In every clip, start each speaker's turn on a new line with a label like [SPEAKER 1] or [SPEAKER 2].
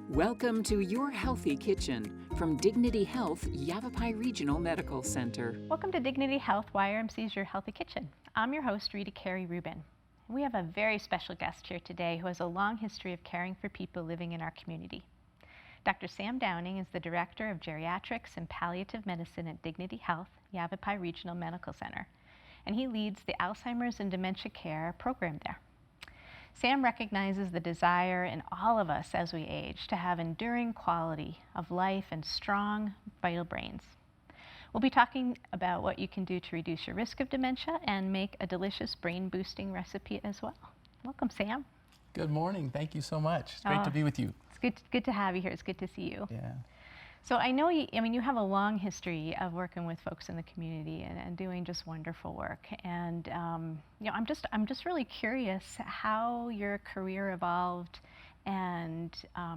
[SPEAKER 1] Welcome to Your Healthy Kitchen from Dignity Health Yavapai Regional Medical Center.
[SPEAKER 2] Welcome to Dignity Health YRMC's Your Healthy Kitchen. I'm your host, Rita Carey Rubin. We have a very special guest here today who has a long history of caring for people living in our community. Dr. Sam Downing is the Director of Geriatrics and Palliative Medicine at Dignity Health Yavapai Regional Medical Center, and he leads the Alzheimer's and Dementia Care program there. Sam recognizes the desire in all of us as we age to have enduring quality of life and strong, vital brains. We'll be talking about what you can do to reduce your risk of dementia and make a delicious brain-boosting recipe as well. Welcome, Sam.
[SPEAKER 3] Good morning. Thank you so much. It's great to be with you.
[SPEAKER 2] It's good to have you here. It's good to see you.
[SPEAKER 3] Yeah.
[SPEAKER 2] So I know you have a long history of working with folks in the community and doing just wonderful work. And I'm just really curious how your career evolved and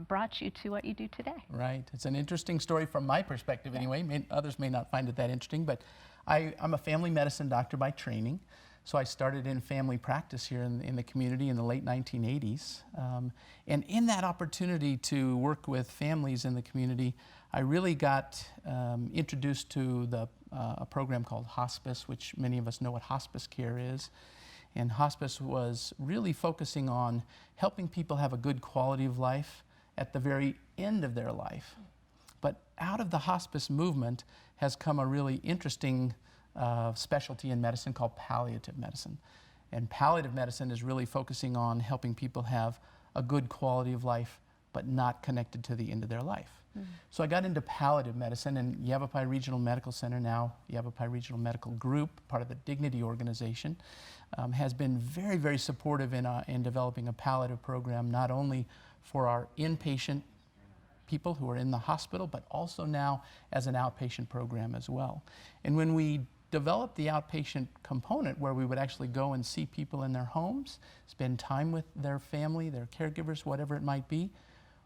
[SPEAKER 2] brought you to what you do today.
[SPEAKER 3] Right. It's an interesting story from my perspective anyway. Others may not find it that interesting, but I'm a family medicine doctor by training. So I started in family practice here in the community in the late 1980s. And in that opportunity to work with families in the community, I really got introduced to a program called hospice, which many of us know what hospice care is. And hospice was really focusing on helping people have a good quality of life at the very end of their life. But out of the hospice movement has come a really interesting specialty in medicine called palliative medicine. And palliative medicine is really focusing on helping people have a good quality of life, but not connected to the end of their life. Mm-hmm. So I got into palliative medicine, and Yavapai Regional Medical Center, now Yavapai Regional Medical Group, part of the Dignity organization, has been very, very supportive in developing a palliative program, not only for our inpatient people who are in the hospital, but also now as an outpatient program as well. And when we developed the outpatient component, where we would actually go and see people in their homes, spend time with their family, their caregivers, whatever it might be,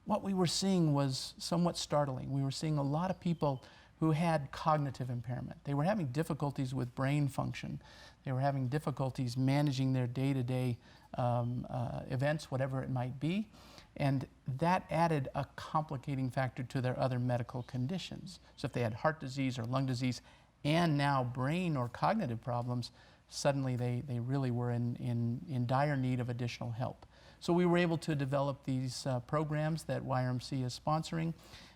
[SPEAKER 3] what we were seeing was somewhat startling. We were seeing a lot of people who had cognitive impairment. They were having difficulties with brain function. They were having difficulties managing their day-to-day events, whatever it might be. And that added a complicating factor to their other medical conditions. So if they had heart disease or lung disease and now brain or cognitive problems, suddenly they really were in dire need of additional help. So we were able to develop these programs that YRMC is sponsoring,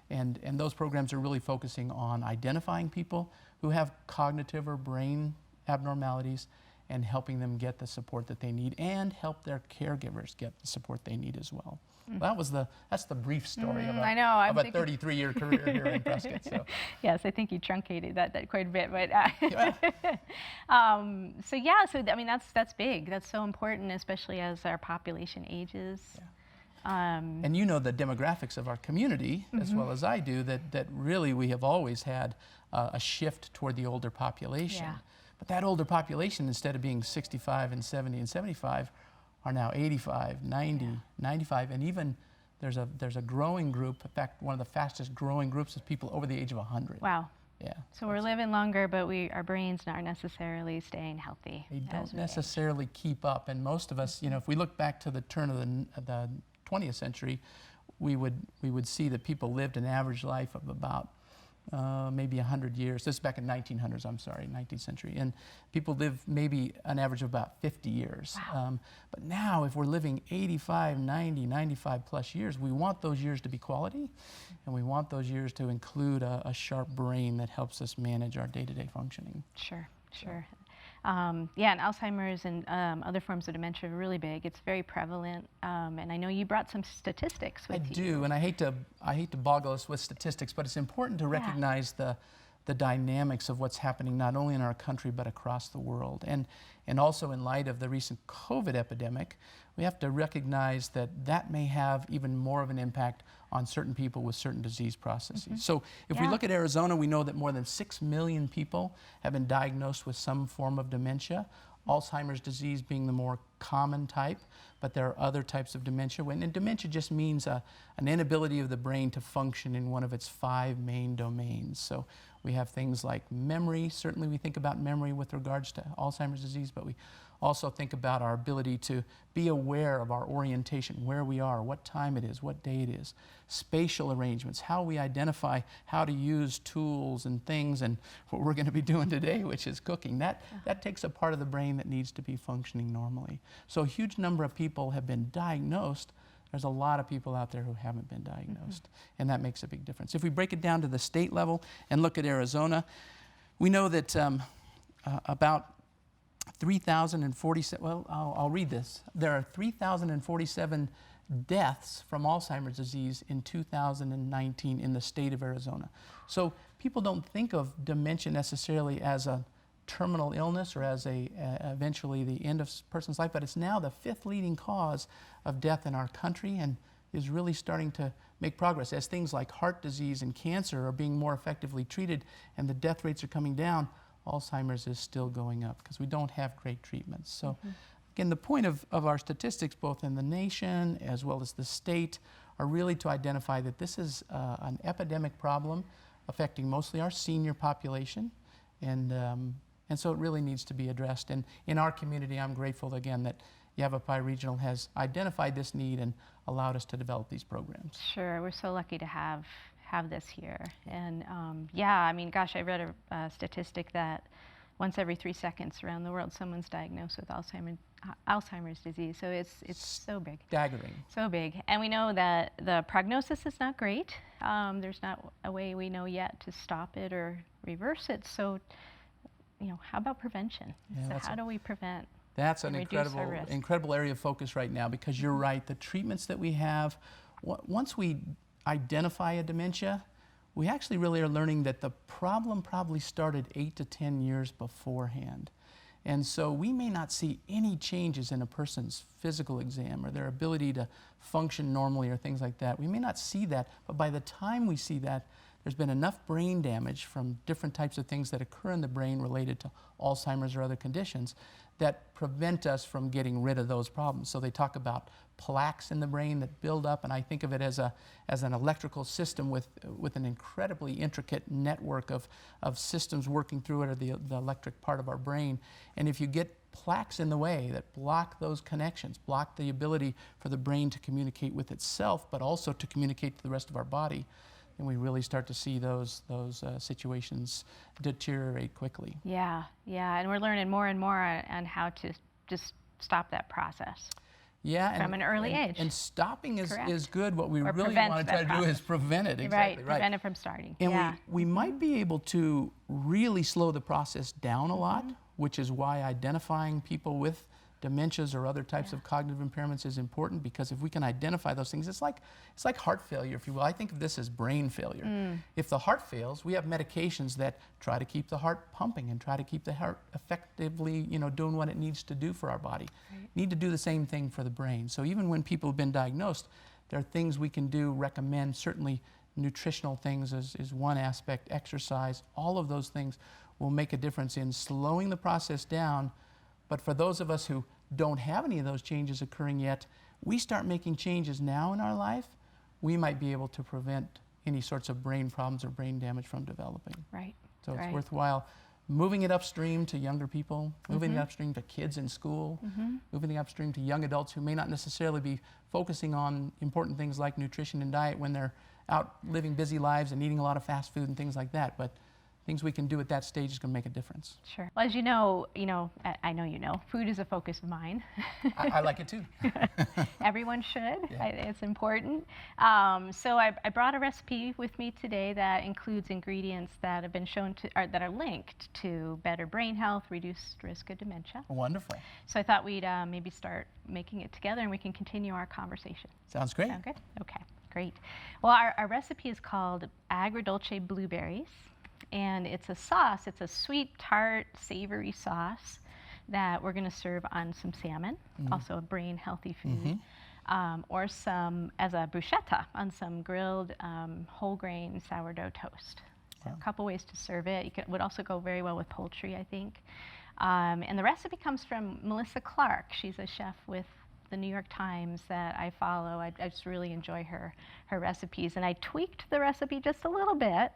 [SPEAKER 3] and those programs are really focusing on identifying people who have cognitive or brain abnormalities and helping them get the support that they need and help their caregivers get the support they need as well. Well, that's the brief story of a 33-year career here in Prescott. So.
[SPEAKER 2] Yes, I think you truncated that quite a bit, but that's big. That's so important, especially as our population ages. Yeah.
[SPEAKER 3] And you know the demographics of our community as well as I do, that really we have always had a shift toward the older population. Yeah. But that older population, instead of being 65 and 70 and 75, are now 85, 90, 95, and even there's a growing group. In fact, one of the fastest growing groups is people over the age of 100.
[SPEAKER 2] Wow.
[SPEAKER 3] Yeah.
[SPEAKER 2] So we're living longer, but our brains aren't necessarily staying healthy.
[SPEAKER 3] They don't necessarily keep up, and most of us, if we look back to the turn of the 20th century, we would see that people lived an average life of about maybe 100 years. This is back in 1900s, 19th century. And people live maybe an average of about 50 years.
[SPEAKER 2] Wow.
[SPEAKER 3] But now, if we're living 85, 90, 95 plus years, we want those years to be quality, and we want those years to include a sharp brain that helps us manage our day-to-day functioning.
[SPEAKER 2] Sure. And Alzheimer's and other forms of dementia are really big. It's very prevalent, and I know you brought some statistics with you.
[SPEAKER 3] I do, and I hate to boggle us with statistics, but it's important to recognize the dynamics of what's happening not only in our country but across the world. And also in light of the recent COVID epidemic, we have to recognize that may have even more of an impact on certain people with certain disease processes. Mm-hmm. So if we look at Arizona, we know that more than 6 million people have been diagnosed with some form of dementia, Alzheimer's disease being the more common type, but there are other types of dementia. And dementia just means an inability of the brain to function in one of its 5 main domains. So we have things like memory. Certainly we think about memory with regards to Alzheimer's disease, but we Also think about our ability to be aware of our orientation, where we are, what time it is, what day it is. Spatial arrangements, how we identify how to use tools and things, and what we're going to be doing today, which is cooking. That takes a part of the brain that needs to be functioning normally. So a huge number of people have been diagnosed. There's a lot of people out there who haven't been diagnosed, and that makes a big difference. If we break it down to the state level and look at Arizona, we know that about 3,047, well, I'll read this. There are 3,047 deaths from Alzheimer's disease in 2019 in the state of Arizona. So people don't think of dementia necessarily as a terminal illness or as eventually the end of a person's life, but it's now the 5th leading cause of death in our country and is really starting to make progress. As things like heart disease and cancer are being more effectively treated and the death rates are coming down, Alzheimer's is still going up because we don't have great treatments. So again, the point of our statistics, both in the nation as well as the state, are really to identify that this is an epidemic problem affecting mostly our senior population, and so it really needs to be addressed. And in our community, I'm grateful again that Yavapai Regional has identified this need and allowed us to develop these programs.
[SPEAKER 2] Sure, we're so lucky to have this here. And yeah, I mean, gosh, I read a statistic that once every 3 seconds around the world, someone's diagnosed with Alzheimer's disease. So it's so big.
[SPEAKER 3] Staggering.
[SPEAKER 2] So big. And we know that the prognosis is not great. There's not a way we know yet to stop it or reverse it. So, how about prevention?
[SPEAKER 3] Yeah,
[SPEAKER 2] so how do we prevent?
[SPEAKER 3] That's an incredible area of focus right now, because you're right, the treatments that we have, once we identify a dementia, we actually really are learning that the problem probably started 8 to 10 years beforehand. And so we may not see any changes in a person's physical exam or their ability to function normally or things like that. We may not see that, but by the time we see that, there's been enough brain damage from different types of things that occur in the brain related to Alzheimer's or other conditions that prevent us from getting rid of those problems. So they talk about plaques in the brain that build up, and I think of it as an electrical system with an incredibly intricate network of systems working through it, or the electric part of our brain. And if you get plaques in the way that block those connections, block the ability for the brain to communicate with itself, but also to communicate to the rest of our body, then we really start to see those situations deteriorate quickly.
[SPEAKER 2] Yeah, and we're learning more and more on how to just stop that process.
[SPEAKER 3] Yeah,
[SPEAKER 2] from an early age.
[SPEAKER 3] And stopping is good. What we really want to try to do is prevent it.
[SPEAKER 2] Exactly, right. Prevent it from starting.
[SPEAKER 3] And we might be able to really slow the process down a lot, which is why identifying people with dementias or other types of cognitive impairments is important, because if we can identify those things, it's like heart failure, if you will. I think of this as brain failure. If the heart fails, we have medications that try to keep the heart pumping and try to keep the heart effectively, doing what it needs to do for our body. Need to do the same thing for the brain. So even when people have been diagnosed, there are things we can do, recommend. Certainly nutritional things is one aspect, exercise, all of those things will make a difference in slowing the process down. But for those of us who don't have any of those changes occurring yet, we start making changes now in our life, we might be able to prevent any sorts of brain problems or brain damage from developing.
[SPEAKER 2] Right.
[SPEAKER 3] So it's worthwhile moving it upstream to younger people, moving it upstream to kids in school, moving it upstream to young adults who may not necessarily be focusing on important things like nutrition and diet when they're out living busy lives and eating a lot of fast food and things like that. But things we can do at that stage is going to make a difference.
[SPEAKER 2] Sure. Well, as you know, I know you know, food is a focus of mine.
[SPEAKER 3] I like it too.
[SPEAKER 2] Everyone should.
[SPEAKER 3] Yeah.
[SPEAKER 2] It's important. So I brought a recipe with me today that includes ingredients that have been shown to, or that are linked to better brain health, reduced risk of dementia.
[SPEAKER 3] Wonderful.
[SPEAKER 2] So I thought we'd maybe start making it together and we can continue our conversation.
[SPEAKER 3] Sounds great.
[SPEAKER 2] Sound good? Okay, great. Well, our recipe is called agrodolce blueberries. And it's a sauce, it's a sweet, tart, savory sauce that we're going to serve on some salmon, also a brain healthy food, or some as a bruschetta on some grilled whole grain sourdough toast. So a couple ways to serve it. Would also go very well with poultry, I think. And the recipe comes from Melissa Clark. She's a chef with the New York Times that I follow. I just really enjoy her recipes. And I tweaked the recipe just a little bit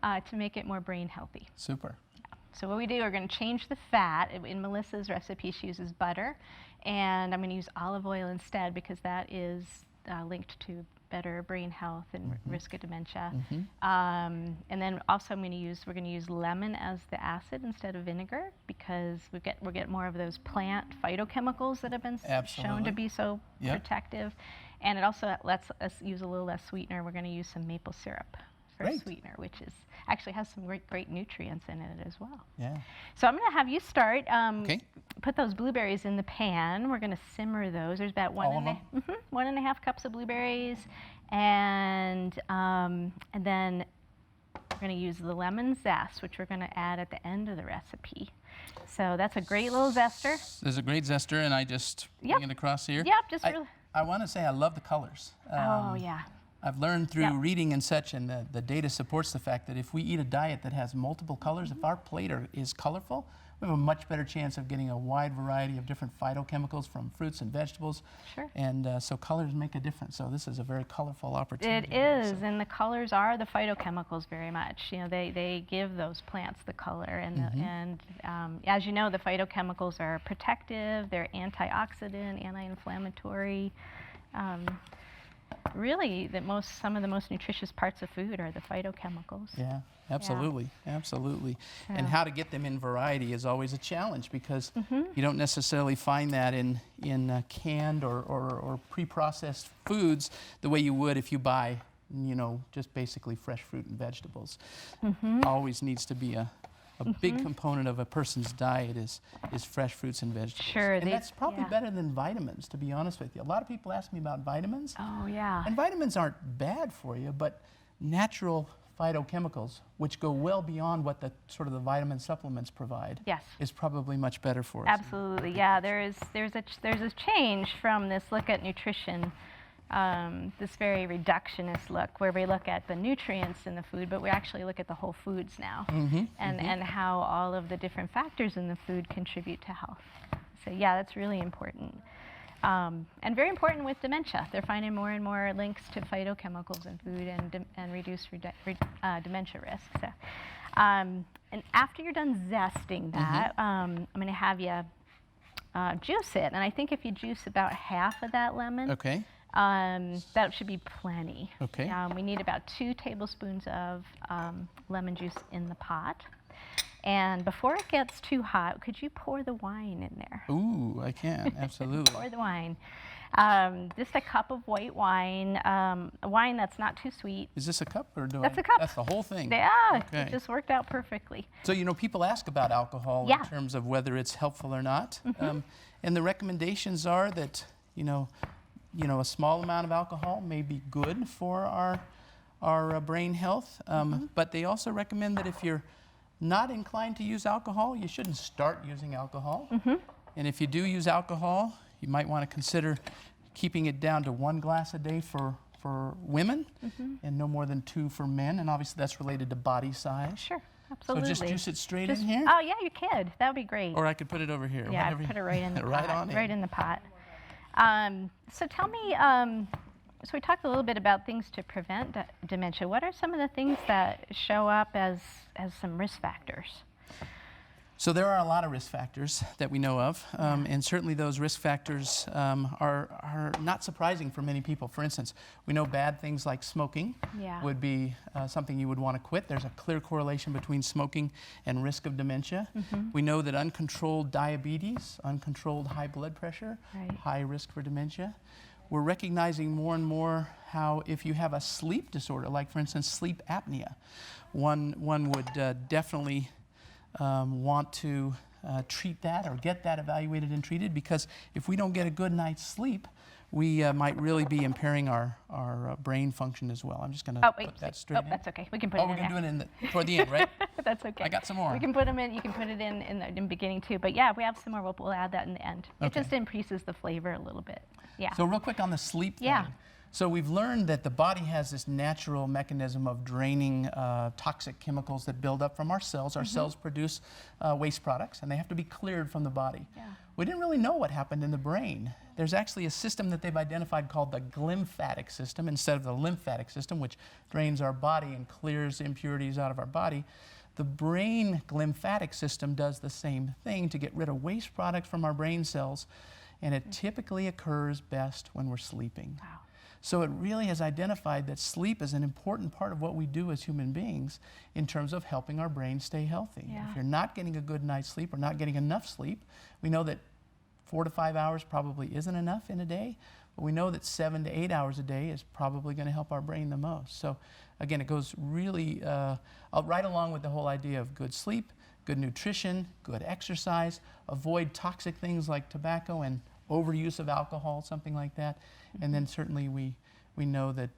[SPEAKER 2] to make it more brain healthy.
[SPEAKER 3] Super.
[SPEAKER 2] So what we do, we're going to change the fat. In Melissa's recipe, she uses butter, and I'm going to use olive oil instead because that is linked to better brain health and risk of dementia. And then also we're going to use lemon as the acid instead of vinegar because we get more of those plant phytochemicals that have been shown to be so protective. And it also lets us use a little less sweetener. We're going to use some maple syrup for sweetener, which actually has some great nutrients in it as well.
[SPEAKER 3] Yeah.
[SPEAKER 2] So I'm going to have you start. Put those blueberries in the pan. We're going to simmer those. There's about 1.5 cups of blueberries, and then we're going to use the lemon zest, which we're going to add at the end of the recipe. So that's a great little zester.
[SPEAKER 3] There's a great zester, and I just bring it across here. I want to say I love the colors.
[SPEAKER 2] Oh yeah.
[SPEAKER 3] I've learned through reading and such, and the data supports the fact that if we eat a diet that has multiple colors, if our plate is colorful, we have a much better chance of getting a wide variety of different phytochemicals from fruits and vegetables.
[SPEAKER 2] Sure.
[SPEAKER 3] And so colors make a difference. So this is a very colorful opportunity.
[SPEAKER 2] It is, and the colors are the phytochemicals very much. You know, they give those plants the color, and as you know, the phytochemicals are protective. They're antioxidant, anti-inflammatory. Really, some of the most nutritious parts of food are the phytochemicals.
[SPEAKER 3] Yeah, absolutely, absolutely. Yeah. And how to get them in variety is always a challenge because you don't necessarily find that in canned or pre-processed foods the way you would if you buy, just basically fresh fruit and vegetables. Always needs to be a big component of a person's diet is fresh fruits and vegetables.
[SPEAKER 2] Sure.
[SPEAKER 3] And that's probably better than vitamins, to be honest with you. A lot of people ask me about vitamins.
[SPEAKER 2] Oh, yeah.
[SPEAKER 3] And vitamins aren't bad for you, but natural phytochemicals, which go well beyond what the vitamin supplements provide, is probably much better for us.
[SPEAKER 2] Absolutely, yeah. There's a change from this look at nutrition, this very reductionist look where we look at the nutrients in the food, but we actually look at the whole foods now and how all of the different factors in the food contribute to health. So yeah, that's really important. And very important with dementia. They're finding more and more links to phytochemicals in food and reduced dementia risk. So, and after you're done zesting that, I'm going to have you juice it. And I think if you juice about half of that lemon, that should be plenty.
[SPEAKER 3] Okay.
[SPEAKER 2] We need about 2 tablespoons of lemon juice in the pot. And before it gets too hot, could you pour the wine in there?
[SPEAKER 3] Ooh, I can, absolutely.
[SPEAKER 2] Pour the wine. Just a cup of white wine, a wine that's not too sweet.
[SPEAKER 3] Is this a cup or
[SPEAKER 2] That's a cup.
[SPEAKER 3] That's the whole thing?
[SPEAKER 2] Yeah,
[SPEAKER 3] okay.
[SPEAKER 2] It just worked out perfectly.
[SPEAKER 3] So, people ask about alcohol in terms of whether it's helpful or not. And the recommendations are that, a small amount of alcohol may be good for our brain health, but they also recommend that if you're not inclined to use alcohol, you shouldn't start using alcohol. And if you do use alcohol, you might want to consider keeping it down to 1 glass a day for women and no more than 2 for men. And obviously that's related to body size.
[SPEAKER 2] Sure, absolutely.
[SPEAKER 3] So just juice it straight in here?
[SPEAKER 2] Oh yeah, you could. That would be great.
[SPEAKER 3] Or I could put it over here.
[SPEAKER 2] Yeah, I'd put it right in the pot. Right in the pot. So tell me, so we talked a little bit about things to prevent dementia. What are some of the things that show up as some risk factors?
[SPEAKER 3] So there are a lot of risk factors that we know of, and certainly those risk factors are not surprising for many people. For instance, we know bad things like smoking would be something you would want to quit. There's a clear correlation between smoking and risk of dementia. We know that uncontrolled diabetes, uncontrolled high blood pressure, high risk for dementia. We're recognizing more and more how if you have a sleep disorder, like for instance sleep apnea, one would definitely want to treat that or get that evaluated and treated, because if we don't get a good night's sleep, we might really be impairing our brain function as well. I'm just going to put that straight in.
[SPEAKER 2] That's okay. We can put it in.
[SPEAKER 3] We're going to do it toward the end, right?
[SPEAKER 2] That's okay.
[SPEAKER 3] I got some more.
[SPEAKER 2] We can put them in. You can put it in the beginning too. But yeah, if we have some more, we'll add that in the end. It just increases the flavor a little bit. Yeah.
[SPEAKER 3] So real quick on the sleep thing. So we've learned that the body has this natural mechanism of draining toxic chemicals that build up from our cells. Our cells produce waste products, and they have to be cleared from the body. We didn't really know what happened in the brain. There's actually a system that they've identified called the glymphatic system instead of the lymphatic system, which drains our body and clears impurities out of our body. The brain lymphatic system does the same thing to get rid of waste products from our brain cells, and it typically occurs best when we're sleeping.
[SPEAKER 2] Wow.
[SPEAKER 3] So it really has identified that sleep is an important part of what we do as human beings in terms of helping our brain stay healthy.
[SPEAKER 2] Yeah.
[SPEAKER 3] If you're not getting a good night's sleep or not getting enough sleep, we know that 4 to 5 hours probably isn't enough in a day, but we know that 7 to 8 hours a day is probably going to help our brain the most. So again, it goes really right along with the whole idea of good sleep, good nutrition, good exercise, avoid toxic things like tobacco and overuse of alcohol, something like that. And then certainly we know that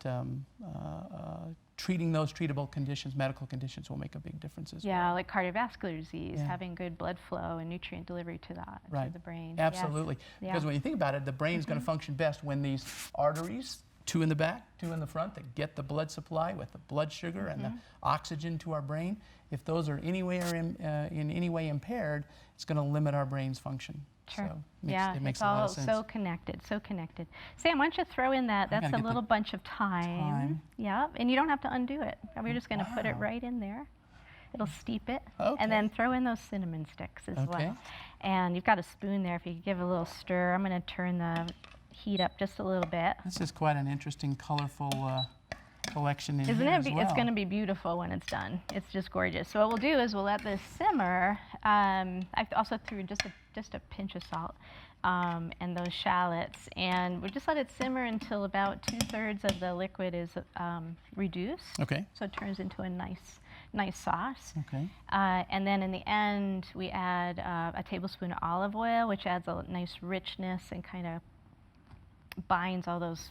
[SPEAKER 3] treating those treatable conditions, medical conditions, will make a big difference as well.
[SPEAKER 2] Yeah, like cardiovascular disease,
[SPEAKER 3] Yeah.
[SPEAKER 2] having good blood flow and nutrient delivery to that, to the brain.
[SPEAKER 3] Absolutely.
[SPEAKER 2] Yes.
[SPEAKER 3] Because when you think about it, the brain's going to function best when these arteries, 2 in the back, 2 in the front, that get the blood supply with the blood sugar and the oxygen to our brain, if those are anywhere in any way impaired, it's going to limit our brain's function.
[SPEAKER 2] Sure.
[SPEAKER 3] So
[SPEAKER 2] Yeah,
[SPEAKER 3] it makes
[SPEAKER 2] it's
[SPEAKER 3] a lot
[SPEAKER 2] all
[SPEAKER 3] of sense.
[SPEAKER 2] so connected, so connected. Sam, why don't you throw in that? That's
[SPEAKER 3] gotta
[SPEAKER 2] a
[SPEAKER 3] get
[SPEAKER 2] little
[SPEAKER 3] the
[SPEAKER 2] bunch of thyme.
[SPEAKER 3] thyme.
[SPEAKER 2] Yeah, and you don't have to undo it. We're just going to put it
[SPEAKER 3] Wow.
[SPEAKER 2] right in there. It'll steep it.
[SPEAKER 3] Okay.
[SPEAKER 2] And then throw in those cinnamon sticks as
[SPEAKER 3] Okay.
[SPEAKER 2] well. And you've got a spoon there. If you could give it a little stir. I'm going to turn the heat up just a little bit.
[SPEAKER 3] This is quite an interesting, colorful collection in
[SPEAKER 2] Isn't
[SPEAKER 3] here
[SPEAKER 2] it?
[SPEAKER 3] as well.
[SPEAKER 2] It's going to be beautiful when it's done. It's just gorgeous. So what we'll do is we'll let this simmer. I also threw in just a pinch of salt and those shallots, and we'll just let it simmer until about 2/3 of the liquid is reduced.
[SPEAKER 3] Okay.
[SPEAKER 2] So it turns into a nice sauce.
[SPEAKER 3] Okay.
[SPEAKER 2] And then in the end, we add a tablespoon of olive oil, which adds a nice richness and kind of brings all those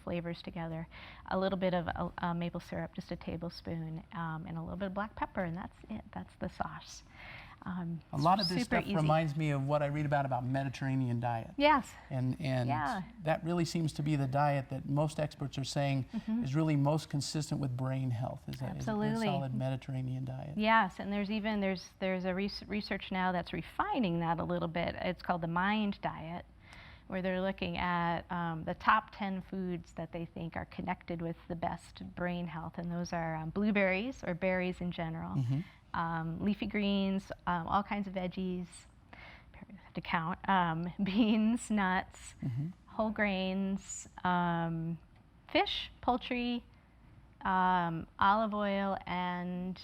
[SPEAKER 2] flavors together. A little bit of maple syrup, just a tablespoon, and a little bit of black pepper, and that's it. That's the sauce.
[SPEAKER 3] A lot of this
[SPEAKER 2] super
[SPEAKER 3] stuff
[SPEAKER 2] easy.
[SPEAKER 3] reminds me of what I read about Mediterranean diet.
[SPEAKER 2] Yes.
[SPEAKER 3] And
[SPEAKER 2] Yeah.
[SPEAKER 3] that really seems to be the diet that most experts are saying is really most consistent with brain health, is a good
[SPEAKER 2] Absolutely.
[SPEAKER 3] solid Mediterranean diet.
[SPEAKER 2] Yes, and there's a research now that's refining that a little bit. It's called the MIND diet, where they're looking at the top 10 foods that they think are connected with the best brain health, and those are blueberries, or berries in general, leafy greens, all kinds of veggies, have to count, beans, nuts, whole grains, fish, poultry, olive oil, and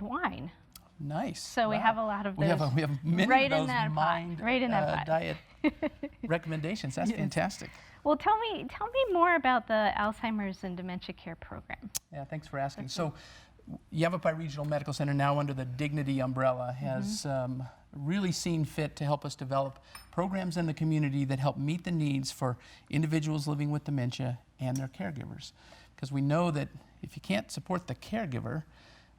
[SPEAKER 2] wine.
[SPEAKER 3] Nice.
[SPEAKER 2] So we
[SPEAKER 3] Wow.
[SPEAKER 2] have a lot of
[SPEAKER 3] We
[SPEAKER 2] those
[SPEAKER 3] have many
[SPEAKER 2] right
[SPEAKER 3] of
[SPEAKER 2] in
[SPEAKER 3] those
[SPEAKER 2] that pot,
[SPEAKER 3] MIND
[SPEAKER 2] right in that pot.
[SPEAKER 3] diet recommendations. That's fantastic.
[SPEAKER 2] Well, tell me more about the Alzheimer's and Dementia Care Program.
[SPEAKER 3] Yeah, thanks for asking. So Yavapai Regional Medical Center, now under the Dignity umbrella, has really seen fit to help us develop programs in the community that help meet the needs for individuals living with dementia and their caregivers. Because we know that if you can't support the caregiver,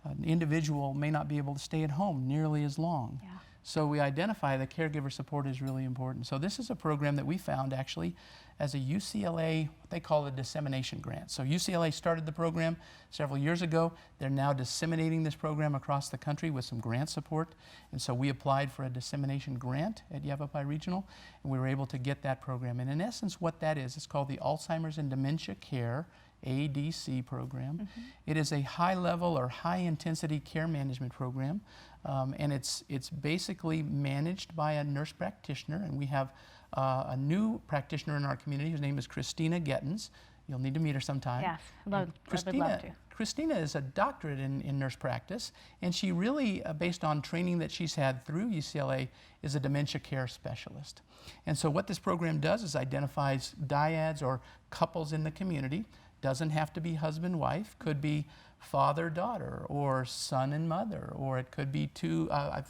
[SPEAKER 3] an individual may not be able to stay at home nearly as long.
[SPEAKER 2] Yeah.
[SPEAKER 3] So we identify that caregiver support is really important. So this is a program that we found actually as a UCLA, what they call a dissemination grant. So UCLA started the program several years ago. They're now disseminating this program across the country with some grant support. And so we applied for a dissemination grant at Yavapai Regional, and we were able to get that program. And in essence, what that is, it's called the Alzheimer's and Dementia Care ADC program. It is a high-level or high-intensity care management program, and it's basically managed by a nurse practitioner, and we have a new practitioner in our community. Her name is Christina Gettens. You'll need to meet her sometime.
[SPEAKER 2] Yes, I would love to.
[SPEAKER 3] Christina is a doctorate in nurse practice, and she really, based on training that she's had through UCLA, is a dementia care specialist. And so what this program does is identifies dyads or couples in the community. Doesn't have to be husband-wife, could be father-daughter or son and mother, or it could be two,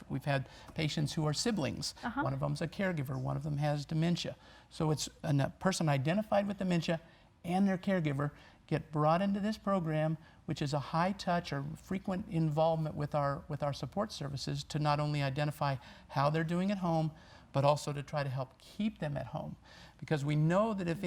[SPEAKER 3] we've had patients who are siblings. One of them's a caregiver, one of them has dementia. So it's a person identified with dementia and their caregiver get brought into this program, which is a high touch or frequent involvement with our support services to not only identify how they're doing at home, but also to try to help keep them at home. Because we know that if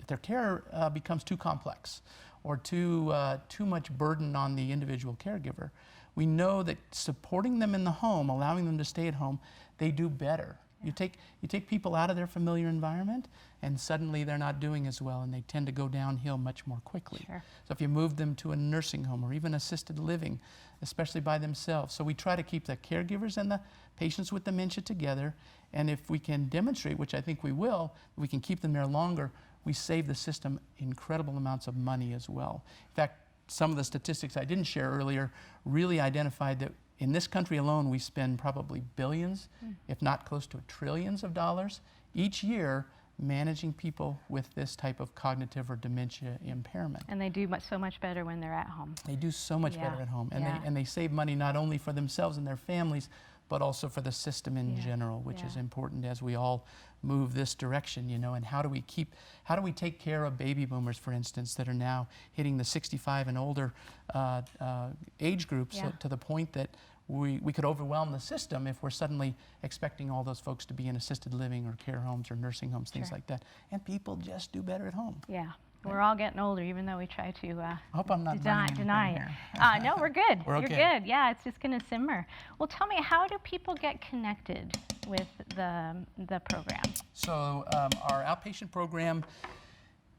[SPEAKER 3] their care becomes too complex or too much burden on the individual caregiver, we know that supporting them in the home, allowing them to stay at home, they do better. You take people out of their familiar environment and suddenly they're not doing as well, and they tend to go downhill much more quickly.
[SPEAKER 2] Sure.
[SPEAKER 3] So if you move them to a nursing home or even assisted living, especially by themselves. So we try to keep the caregivers and the patients with dementia together, and if we can demonstrate, which I think we will, we can keep them there longer, we save the system incredible amounts of money as well. In fact, some of the statistics I didn't share earlier really identified that in this country alone, we spend probably billions, if not close to trillions of dollars each year managing people with this type of cognitive or dementia impairment.
[SPEAKER 2] And they do so much better when they're at home.
[SPEAKER 3] They do so much better at home. And,
[SPEAKER 2] Yeah.
[SPEAKER 3] they save money not only for themselves and their families, but also for the system in general, which is important as we all move this direction, you know. And how do we take care of baby boomers, for instance, that are now hitting the 65 and older age groups to the point that we could overwhelm the system if we're suddenly expecting all those folks to be in assisted living or care homes or nursing homes, things like that. And people just do better at home.
[SPEAKER 2] Yeah. We're all getting older, even though we try to
[SPEAKER 3] I hope I'm not
[SPEAKER 2] deny it.
[SPEAKER 3] here.
[SPEAKER 2] No, we're good.
[SPEAKER 3] We're
[SPEAKER 2] You're
[SPEAKER 3] okay.
[SPEAKER 2] good. Yeah, it's just going to simmer. Well, tell me, how do people get connected with the program?
[SPEAKER 3] So our outpatient program,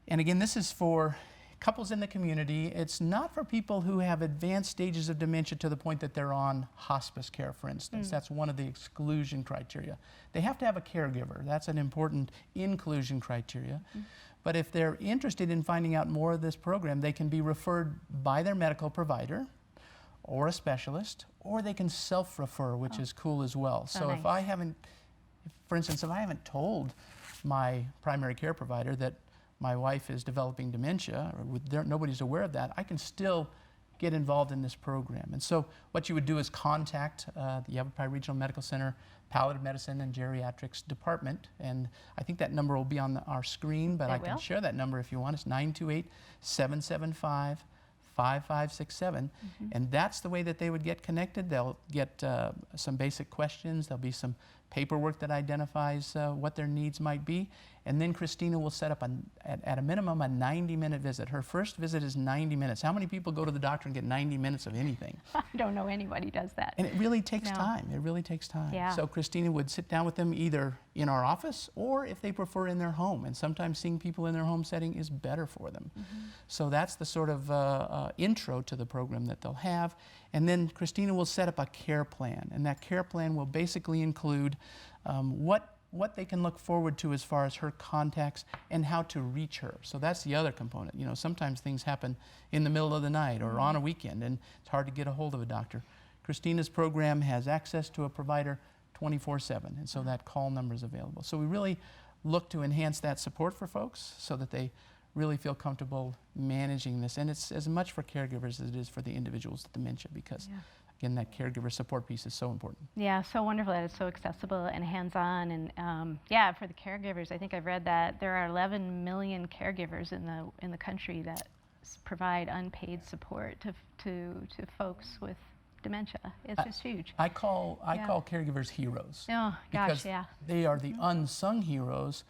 [SPEAKER 3] and again, this is for couples in the community. It's not for people who have advanced stages of dementia to the point that they're on hospice care, for instance. That's one of the exclusion criteria. They have to have a caregiver. That's an important inclusion criteria. But if they're interested in finding out more of this program, they can be referred by their medical provider or a specialist, or they can self-refer, which is cool as well. So
[SPEAKER 2] nice.
[SPEAKER 3] if I haven't, for instance, if I haven't told my primary care provider that my wife is developing dementia, or nobody's aware of that, I can still get involved in this program. And so what you would do is contact the Yavapai Regional Medical Center Palliative Medicine and Geriatrics Department, and I think that number will be on our screen, but I can share that number if you want. It's 928-775-5567, and that's the way that they would get connected. They'll get some basic questions. There'll be some paperwork that identifies what their needs might be, and then Christina will set up at a minimum a 90-minute visit. Her first visit is 90 minutes. How many people go to the doctor and get 90 minutes of anything?
[SPEAKER 2] I don't know anybody does that.
[SPEAKER 3] And it really takes time. It really takes time.
[SPEAKER 2] Yeah.
[SPEAKER 3] So Christina would sit down with them either in our office or, if they prefer, in their home. And sometimes seeing people in their home setting is better for them. So that's the sort of intro to the program that they'll have. And then Christina will set up a care plan. And that care plan will basically include what they can look forward to as far as her contacts and how to reach her. So that's the other component. You know, sometimes things happen in the middle of the night or on a weekend, and it's hard to get a hold of a doctor. Christina's program has access to a provider 24/7, and so that call number is available. So we really look to enhance that support for folks so that they really feel comfortable managing this. And it's as much for caregivers as it is for the individuals with dementia, because again, that caregiver support piece is so important.
[SPEAKER 2] Yeah, so wonderful that it's so accessible and hands-on. And for the caregivers, I think I've read that there are 11 million caregivers in the country that provide unpaid support to folks with dementia. It's just huge.
[SPEAKER 3] I call caregivers heroes.
[SPEAKER 2] Oh gosh,
[SPEAKER 3] because they are the unsung heroes,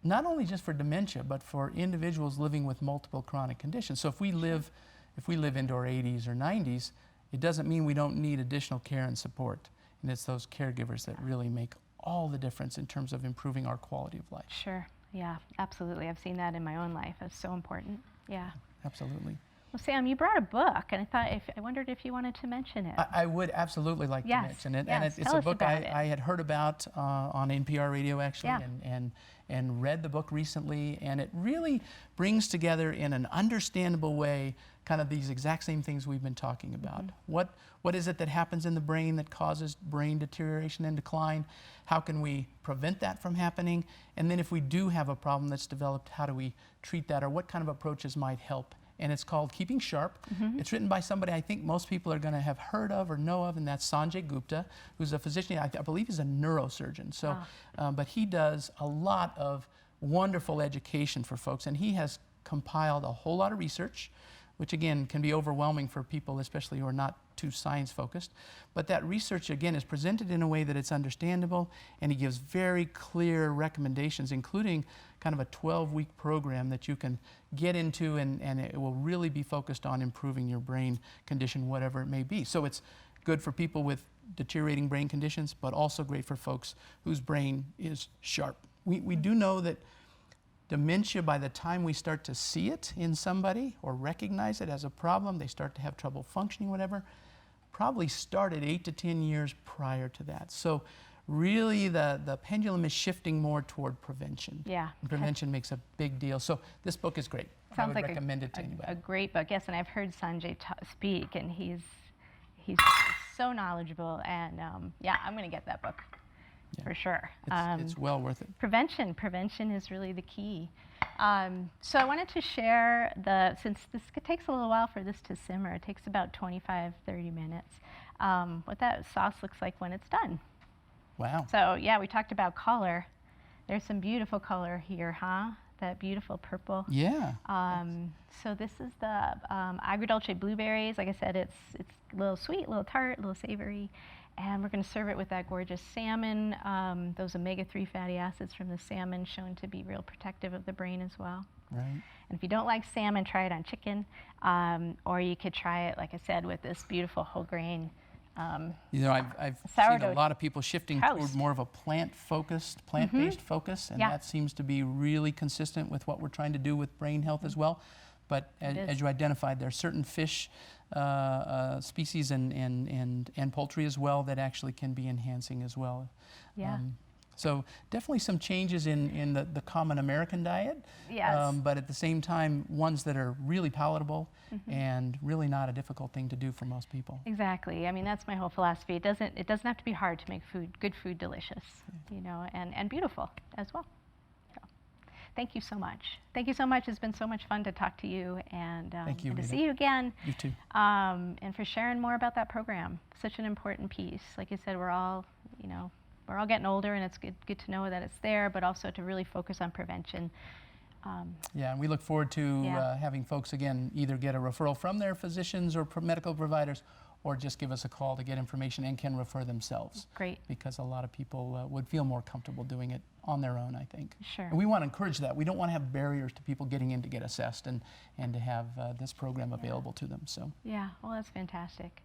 [SPEAKER 3] not only just for dementia, but for individuals living with multiple chronic conditions. So if we live into our 80s or 90s, it doesn't mean we don't need additional care and support. And it's those caregivers that really make all the difference in terms of improving our quality of life.
[SPEAKER 2] Sure. Yeah, absolutely. I've seen that in my own life. That's so important. Yeah.
[SPEAKER 3] Absolutely.
[SPEAKER 2] Well, Sam, you brought a book, and I wondered if you wanted to mention it.
[SPEAKER 3] I would absolutely like to mention it.
[SPEAKER 2] Yes,
[SPEAKER 3] And it's
[SPEAKER 2] tell
[SPEAKER 3] a
[SPEAKER 2] us
[SPEAKER 3] book
[SPEAKER 2] about it.
[SPEAKER 3] I had heard about on NPR radio, actually, and read the book recently. And it really brings together in an understandable way kind of these exact same things we've been talking about. What is it that happens in the brain that causes brain deterioration and decline? How can we prevent that from happening? And then if we do have a problem that's developed, how do we treat that, or what kind of approaches might help? And it's called Keeping Sharp. It's written by somebody I think most people are going to have heard of or know of, and that's Sanjay Gupta, who's a physician. I believe he's a neurosurgeon. So, but he does a lot of wonderful education for folks, and he has compiled a whole lot of research, which again can be overwhelming for people, especially who are not too science focused. But that research again is presented in a way that it's understandable, and he gives very clear recommendations, including kind of a 12-week program that you can get into, and it will really be focused on improving your brain condition, whatever it may be. So it's good for people with deteriorating brain conditions, but also great for folks whose brain is sharp. We do know that Dementia, by the time we start to see it in somebody or recognize it as a problem, they start to have trouble functioning, whatever, probably started 8 to 10 years prior to that. So really the pendulum is shifting more toward prevention.
[SPEAKER 2] Yeah.
[SPEAKER 3] And prevention makes a big deal. So this book is great. I would recommend it to anybody.
[SPEAKER 2] A great book, yes, and I've heard Sanjay speak, and he's so knowledgeable, and yeah, I'm going to get that book. Yeah. For sure.
[SPEAKER 3] It's well worth it.
[SPEAKER 2] Prevention is really the key. So I wanted to share since it takes a little while for this to simmer, it takes about 25, 30 minutes, what that sauce looks like when it's done.
[SPEAKER 3] Wow.
[SPEAKER 2] So yeah, we talked about color. There's some beautiful color here, huh? That beautiful purple.
[SPEAKER 3] Yeah.
[SPEAKER 2] So this is the agrodolce blueberries. Like I said, it's a little sweet, a little tart, a little savory. And we're going to serve it with that gorgeous salmon, those omega-3 fatty acids from the salmon shown to be real protective of the brain as well.
[SPEAKER 3] Right.
[SPEAKER 2] And if you don't like salmon, try it on chicken. Or you could try it, like I said, with this beautiful whole grain.
[SPEAKER 3] You know, I've seen a lot of people shifting toward more of a plant-based focus, and that seems to be really consistent with what we're trying to do with brain health as well. But as you identified, there are certain fish species and poultry as well that actually can be enhancing as well.
[SPEAKER 2] Yeah.
[SPEAKER 3] So definitely some changes in the common American diet,
[SPEAKER 2] yes.
[SPEAKER 3] But at the same time, ones that are really palatable and really not a difficult thing to do for most people.
[SPEAKER 2] Exactly. I mean, that's my whole philosophy. It doesn't have to be hard to make good food delicious, you know, and beautiful as well. So, thank you so much. Thank you so much. It's been so much fun to talk to you, and
[SPEAKER 3] thank you,
[SPEAKER 2] and to
[SPEAKER 3] Rita.
[SPEAKER 2] see you again.
[SPEAKER 3] You too.
[SPEAKER 2] And for sharing more about that program. Such an important piece. Like you said, we're all getting older, and it's good to know that it's there, but also to really focus on prevention.
[SPEAKER 3] Yeah, and we look forward to having folks, again, either get a referral from their physicians or medical providers, or just give us a call to get information and can refer themselves.
[SPEAKER 2] Great.
[SPEAKER 3] Because a lot of people would feel more comfortable doing it on their own, I think.
[SPEAKER 2] Sure.
[SPEAKER 3] And we want to encourage that. We don't want to have barriers to people getting in to get assessed and to have this program available to them. So.
[SPEAKER 2] Yeah, well, that's fantastic.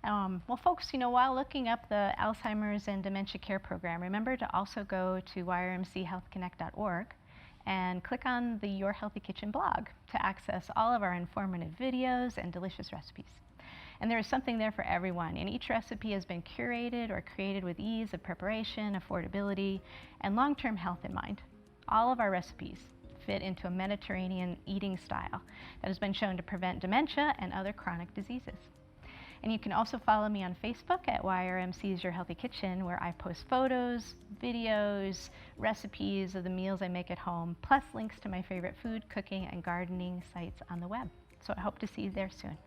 [SPEAKER 2] Well, folks, you know, while looking up the Alzheimer's and Dementia Care Program, remember to also go to yrmchealthconnect.org and click on the Your Healthy Kitchen blog to access all of our informative videos and delicious recipes. And there is something there for everyone, and each recipe has been curated or created with ease of preparation, affordability, and long-term health in mind. All of our recipes fit into a Mediterranean eating style that has been shown to prevent dementia and other chronic diseases. And you can also follow me on Facebook at YRMC's Your Healthy Kitchen, where I post photos, videos, recipes of the meals I make at home, plus links to my favorite food, cooking, and gardening sites on the web. So I hope to see you there soon.